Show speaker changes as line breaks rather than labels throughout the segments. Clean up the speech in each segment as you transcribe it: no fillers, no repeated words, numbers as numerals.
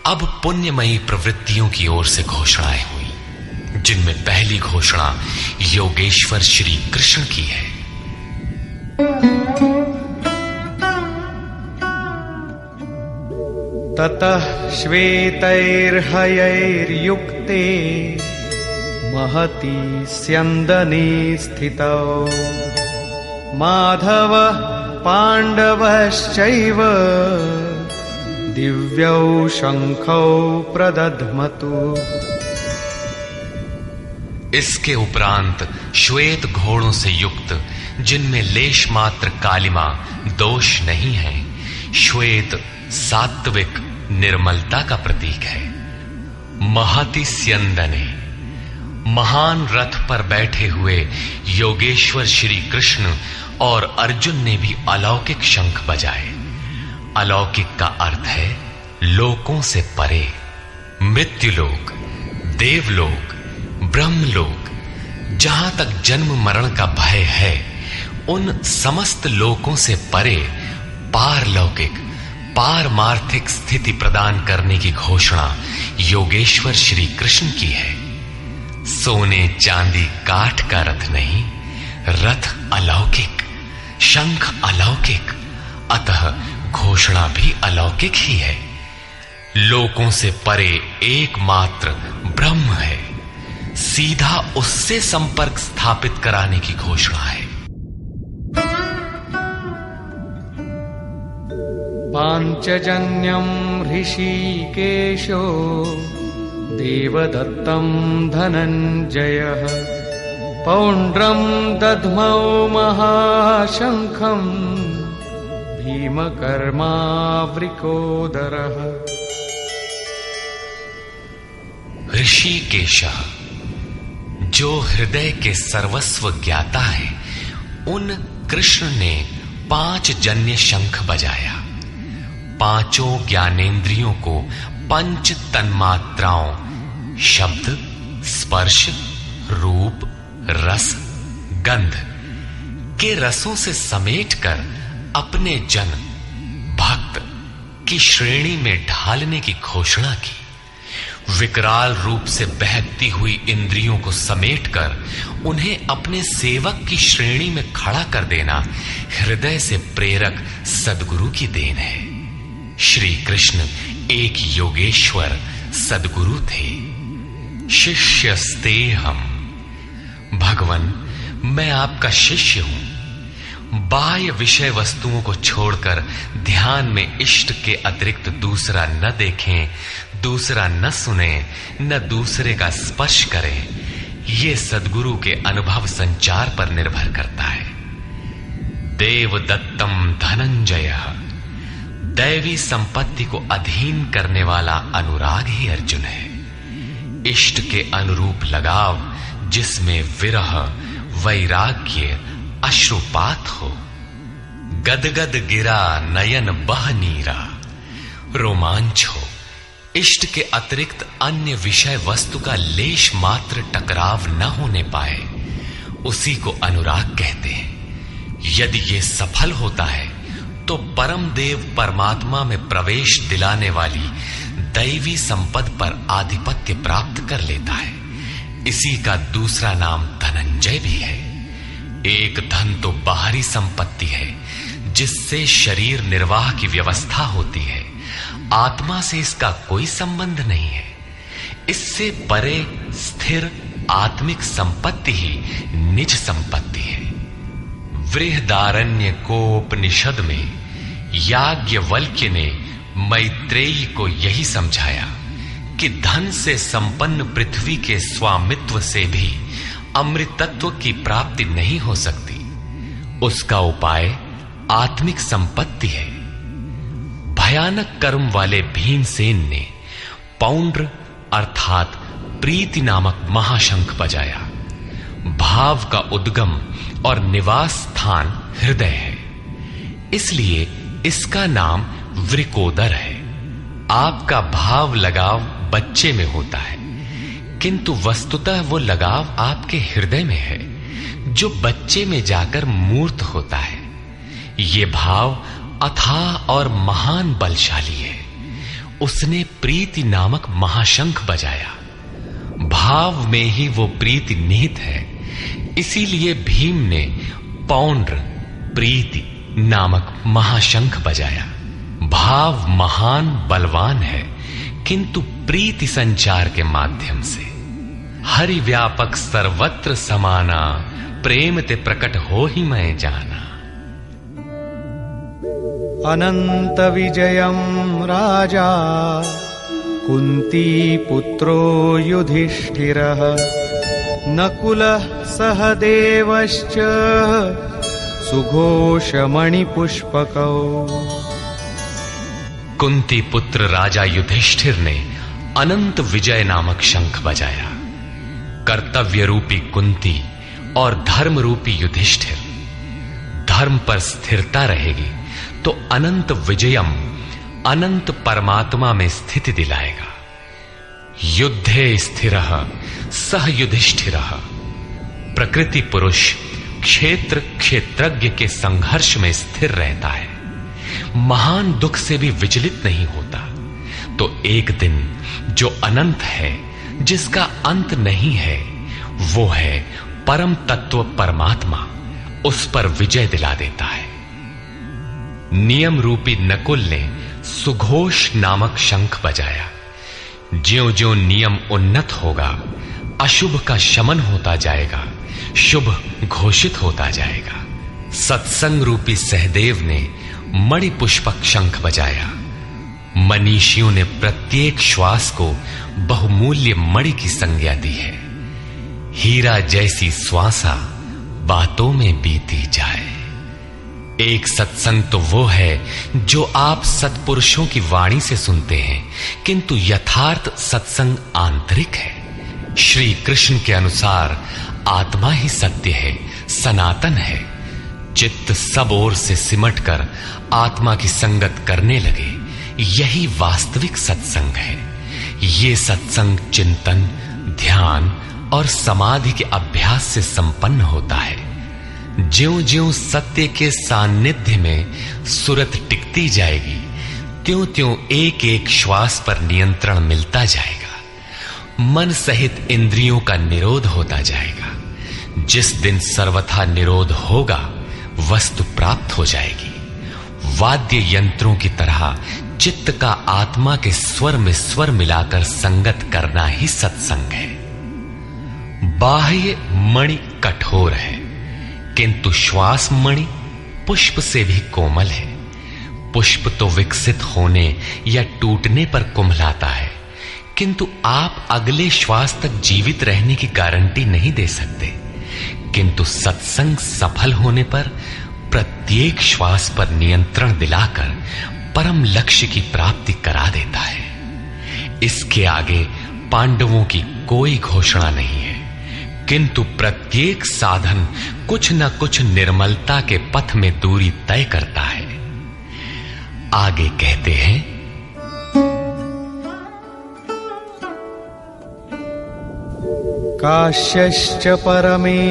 अब पुण्यमयी प्रवृत्तियों की ओर से घोषणाएं हुई, जिनमें पहली घोषणा योगेश्वर श्री कृष्ण की है।
ततः श्वेतैर्हयैर्युक्ते महती स्यन्दने स्थितौ माधव पाण्डवश्चैव दिव्यौ शंखौ प्रदध्मतु।
इसके उपरांत श्वेत घोड़ों से युक्त, जिनमें लेश मात्र कालिमा दोष नहीं है, श्वेत सात्विक निर्मलता का प्रतीक है। महति स्यन्दने, महान रथ पर बैठे हुए योगेश्वर श्री कृष्ण और अर्जुन ने भी अलौकिक शंख बजाए। अलौकिक का अर्थ है लोकों से परे। मृत्युलोक, देवलोक, ब्रह्मलोक, जहां तक जन्म मरण का भय है, उन समस्त लोकों से परे पारलौकिक, पारमार्थिक स्थिति प्रदान करने की घोषणा योगेश्वर श्री कृष्ण की है। सोने चांदी काठ का रथ नहीं, रथ अलौकिक, शंख अलौकिक, अतः घोषणा भी अलौकिक ही है। लोकों से परे एकमात्र ब्रह्म है, सीधा उससे संपर्क स्थापित कराने की घोषणा है।
पांचजन्यम ऋषिकेशो देवदत्तं धनंजयः पौंड्रम दध्मौ महाशंखं भीमकर्मावृकोदरः।
ऋषिकेश, जो हृदय के सर्वस्व ज्ञाता है, उन कृष्ण ने 5 जन्य शंख बजाया। पांचों ज्ञानेंद्रियों को पंच तन्मात्राओं शब्द, स्पर्श, रूप, रस, गंध के रसों से समेटकर अपने जन भक्त की श्रेणी में ढालने की घोषणा की। विकराल रूप से बहकती हुई इंद्रियों को समेटकर उन्हें अपने सेवक की श्रेणी में खड़ा कर देना हृदय से प्रेरक सद्गुरु की देन है। श्री कृष्ण एक योगेश्वर सद्गुरु थे। शिष्यस्तेहम्, भगवन मैं आपका शिष्य हूं। बाह्य विषय वस्तुओं को छोड़कर ध्यान में इष्ट के अतिरिक्त दूसरा न देखें, दूसरा न सुने, न दूसरे का स्पर्श करें। ये सद्गुरु के अनुभव संचार पर निर्भर करता है। देवदत्तम धनंजय, दैवी संपत्ति को अधीन करने वाला अनुराग ही अर्जुन है। इष्ट के अनुरूप लगाव, जिसमें विरह, वैराग्य, अश्रुपात हो। गदगद गिरा नयन बह नीरा, रोमांच हो। इष्ट के अतिरिक्त अन्य विषय वस्तु का लेश मात्र टकराव न होने पाए, उसी को अनुराग कहते हैं। यदि ये सफल होता है तो परम देव परमात्मा में प्रवेश दिलाने वाली दैवी संपद पर आधिपत्य प्राप्त कर लेता है। इसी का दूसरा नाम धनंजय भी है। एक धन तो बाहरी संपत्ति है, जिससे शरीर निर्वाह की व्यवस्था होती है। आत्मा से इसका कोई संबंध नहीं है। इससे परे स्थिर आत्मिक संपत्ति ही निज संपत्ति है। बृहदारण्य कोपनिषद में याज्ञवल्क्य ने मैत्रेयी को यही समझाया कि धन से संपन्न पृथ्वी के स्वामित्व से भी अमृतत्व की प्राप्ति नहीं हो सकती। उसका उपाय आत्मिक संपत्ति है। भयानक कर्म वाले भीमसेन ने पौंड्र अर्थात प्रीति नामक महाशंख बजाया। भाव का उद्गम और निवास स्थान हृदय है, इसलिए इसका नाम वृकोदर है। आपका भाव लगाव बच्चे में होता है, किंतु वस्तुतः वो लगाव आपके हृदय में है, जो बच्चे में जाकर मूर्त होता है। ये भाव अथाह और महान बलशाली है। उसने प्रीति नामक महाशंख बजाया। भाव में ही वो प्रीति निहित है, इसीलिए भीम ने पौंड्र प्रीति नामक महाशंख बजाया। भाव महान बलवान है, किंतु प्रीति संचार के माध्यम से। हरि व्यापक सर्वत्र समाना, प्रेम ते प्रकट हो ही मैं जाना।
अनंत विजयम राजा कुंती पुत्रो युधिष्ठिरः नकुलः सहदेवश्च सुघोषमणिपुष्पकौ।
कुंती पुत्र राजा युधिष्ठिर ने अनंत विजय नामक शंख बजाया। कर्तव्य रूपी कुंती और धर्म रूपी युधिष्ठिर। धर्म पर स्थिरता रहेगी तो अनंत विजयम अनंत परमात्मा में स्थिति दिलाएगा। युद्धे स्थिरः सह युधिष्ठिरः। प्रकृति पुरुष क्षेत्र क्षेत्रज्ञ के संघर्ष में स्थिर रहता है, महान दुख से भी विचलित नहीं होता। तो एक दिन जो अनंत है, जिसका अंत नहीं है, वो है परम तत्व परमात्मा, उस पर विजय दिला देता है। नियम रूपी नकुल ने सुघोष नामक शंख बजाया। ज्यों ज्यों नियम उन्नत होगा, अशुभ का शमन होता जाएगा, शुभ घोषित होता जाएगा। सत्संग रूपी सहदेव ने मणिपुष्पक शंख बजाया। मनीषियों ने प्रत्येक श्वास को बहुमूल्य मणि की संज्ञा दी है। हीरा जैसी श्वासा बातों में बीती जाए। एक सत्संग तो वो है जो आप सत्पुरुषों की वाणी से सुनते हैं, किंतु यथार्थ सत्संग आंतरिक है। श्री कृष्ण के अनुसार आत्मा ही सत्य है, सनातन है। चित्त सब ओर से सिमटकर आत्मा की संगत करने लगे, यही वास्तविक सत्संग है। ये सत्संग चिंतन, ध्यान और समाधि के अभ्यास से संपन्न होता है। ज्यों ज्यों सत्य के सान्निध्य में सुरत टिकती जाएगी, त्यों त्यों एक एक श्वास पर नियंत्रण मिलता जाएगा। मन सहित इंद्रियों का निरोध होता जाएगा। जिस दिन सर्वथा निरोध होगा, वस्तु प्राप्त हो जाएगी। वाद्य यंत्रों की तरह चित्त का आत्मा के स्वर में स्वर मिलाकर संगत करना ही सत्संग है। बाह्य मणि कठोर है, किंतु श्वास मणि पुष्प से भी कोमल है। पुष्प तो विकसित होने या टूटने पर कुम्हलाता है, किंतु आप अगले श्वास तक जीवित रहने की गारंटी नहीं दे सकते। किंतु सत्संग सफल होने पर प्रत्येक श्वास पर नियंत्रण दिलाकर परम लक्ष्य की प्राप्ति करा देता है। इसके आगे पांडवों की कोई घोषणा नहीं है, किंतु प्रत्येक साधन कुछ न कुछ निर्मलता के पथ में दूरी तय करता है। आगे कहते हैं,
काश्यश्च परमेश्वासः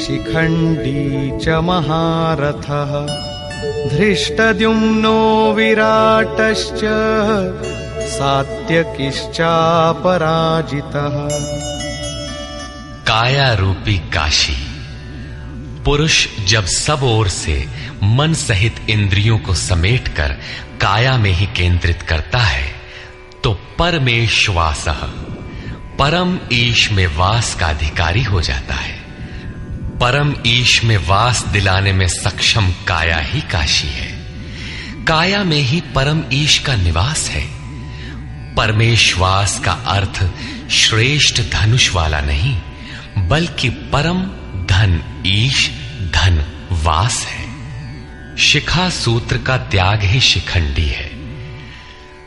शिखण्डी च महारथः धृष्टद्युम्नो विराटश्च सात्यकिश्चापराजितः।
काया रूपी काशी। पुरुष जब सब ओर से मन सहित इंद्रियों को समेटकर काया में ही केंद्रित करता है, तो परमेश्वासः परम ईश में वास का अधिकारी हो जाता है। परम ईश में वास दिलाने में सक्षम काया ही काशी है। काया में ही परम ईश का निवास है। परमेश्वास का अर्थ श्रेष्ठ धनुष वाला नहीं, बल्कि परम धन ईश धन वास है। शिखा सूत्र का त्याग ही शिखंडी है।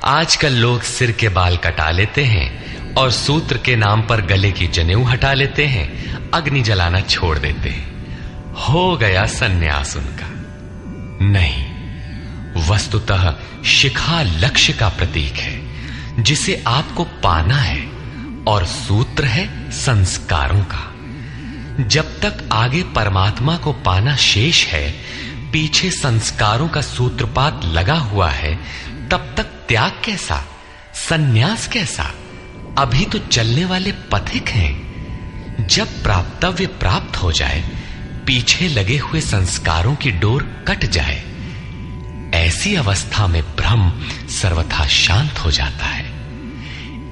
आजकल लोग सिर के बाल कटा लेते हैं और सूत्र के नाम पर गले की जनेऊ हटा लेते हैं, अग्नि जलाना छोड़ देते हैं। हो गया सन्यास उनका। नहीं, वस्तुतः शिखा लक्ष्य का प्रतीक है जिसे आपको पाना है, और सूत्र है संस्कारों का। जब तक आगे परमात्मा को पाना शेष है, पीछे संस्कारों का सूत्रपात लगा हुआ है, तब तक त्याग कैसा, सन्यास कैसा? अभी तो चलने वाले पथिक हैं। जब प्राप्तव्य प्राप्त हो जाए, पीछे लगे हुए संस्कारों की डोर कट जाए, ऐसी अवस्था में ब्रह्म सर्वथा शांत हो जाता है।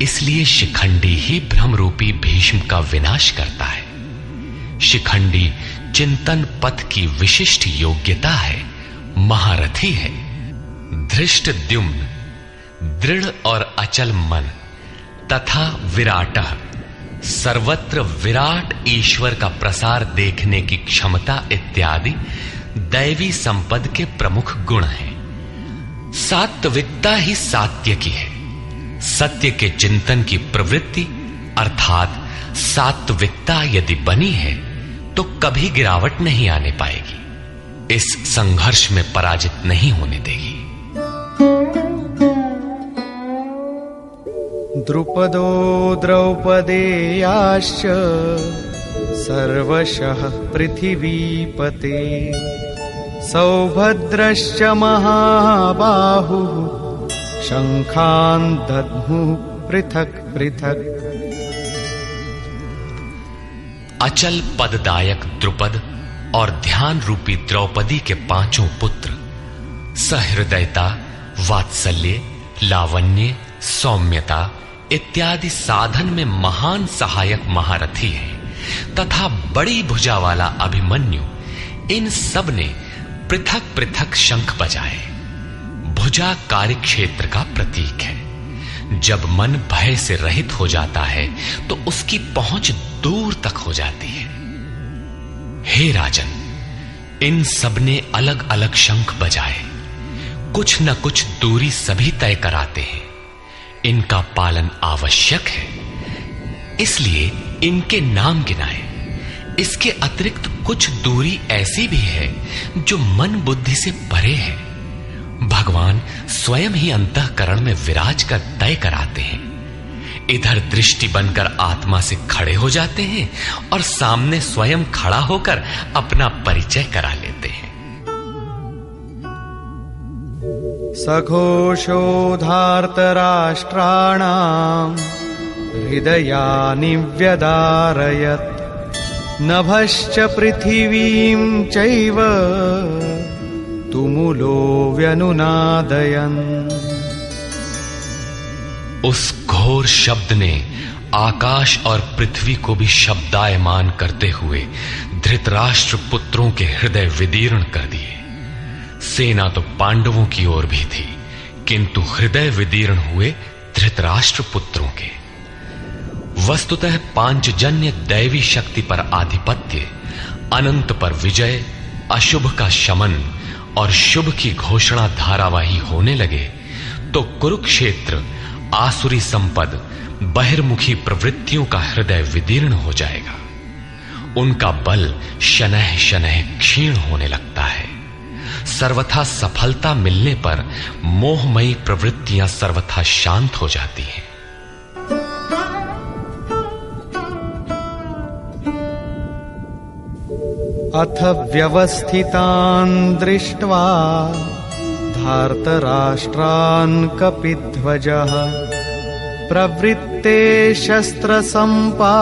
इसलिए शिखंडी ही ब्रह्म रूपी भीष्म का विनाश करता है। शिखंडी चिंतन पथ की विशिष्ट योग्यता है, महारथी है। धृष्टद्युम्न दृढ़ और अचल मन तथा विराटः सर्वत्र विराट ईश्वर का प्रसार देखने की क्षमता इत्यादि दैवी संपद के प्रमुख गुण हैं। सात्विकता ही सात्य की है। सत्य के चिंतन की प्रवृत्ति अर्थात सात्विकता यदि बनी है तो कभी गिरावट नहीं आने पाएगी, इस संघर्ष में पराजित नहीं होने देगी।
द्रुपदो द्रौपदेयाश्च सर्वशः पृथिवीपते सौभद्रश्च महाबाहुः शंखान् दद्मुः पृथक पृथक।
अचल पददायक द्रुपद और ध्यान रूपी द्रौपदी के पांचों पुत्र सहृदयता, वात्सल्य, लावण्य, सौम्यता इत्यादि साधन में महान सहायक महारथी हैं तथा बड़ी भुजा वाला अभिमन्यु, इन सब ने पृथक पृथक शंख बजाए। भुजा कार्यक्षेत्र का प्रतीक है। जब मन भय से रहित हो जाता है तो उसकी पहुंच दूर तक हो जाती है। हे राजन, इन सब ने अलग अलग शंख बजाए, कुछ न कुछ दूरी सभी तय कराते हैं। इनका पालन आवश्यक है, इसलिए इनके नाम गिनाए। इसके अतिरिक्त कुछ दूरी ऐसी भी है जो मन बुद्धि से परे है। भगवान स्वयं ही अंतःकरण में विराज कर तय कराते हैं। इधर दृष्टि बनकर आत्मा से खड़े हो जाते हैं और सामने स्वयं खड़ा होकर अपना परिचय करा लेते हैं।
सघोषो धार्तराष्ट्राणाम् हृदयानि व्यदारयत् नभश्च पृथिवीं चैव तुमुलो व्यनुनादयन्।
उस घोर शब्द ने आकाश और पृथ्वी को भी शब्दायमान करते हुए धृतराष्ट्र पुत्रों के हृदय विदीर्ण कर दिए। सेना तो पांडवों की ओर भी थी, किंतु हृदय विदीर्ण हुए धृतराष्ट्र पुत्रों के। वस्तुतः पांचजन्य दैवी शक्ति पर आधिपत्य, अनंत पर विजय, अशुभ का शमन और शुभ की घोषणा धारावाही होने लगे तो कुरुक्षेत्र आसुरी संपद, बहिर्मुखी प्रवृत्तियों का हृदय विदीर्ण हो जाएगा। उनका बल शनैः शनैः क्षीण होने लगता है। सर्वथा सफलता मिलने पर मोहमयी प्रवृत्तियां सर्वथा शांत हो जाती हैं।
अथ व्यवस्थितान् दृष्ट्वा धार्तराष्ट्रान् कपिध्वजः प्रवृत्ते शस्त्रसम्पा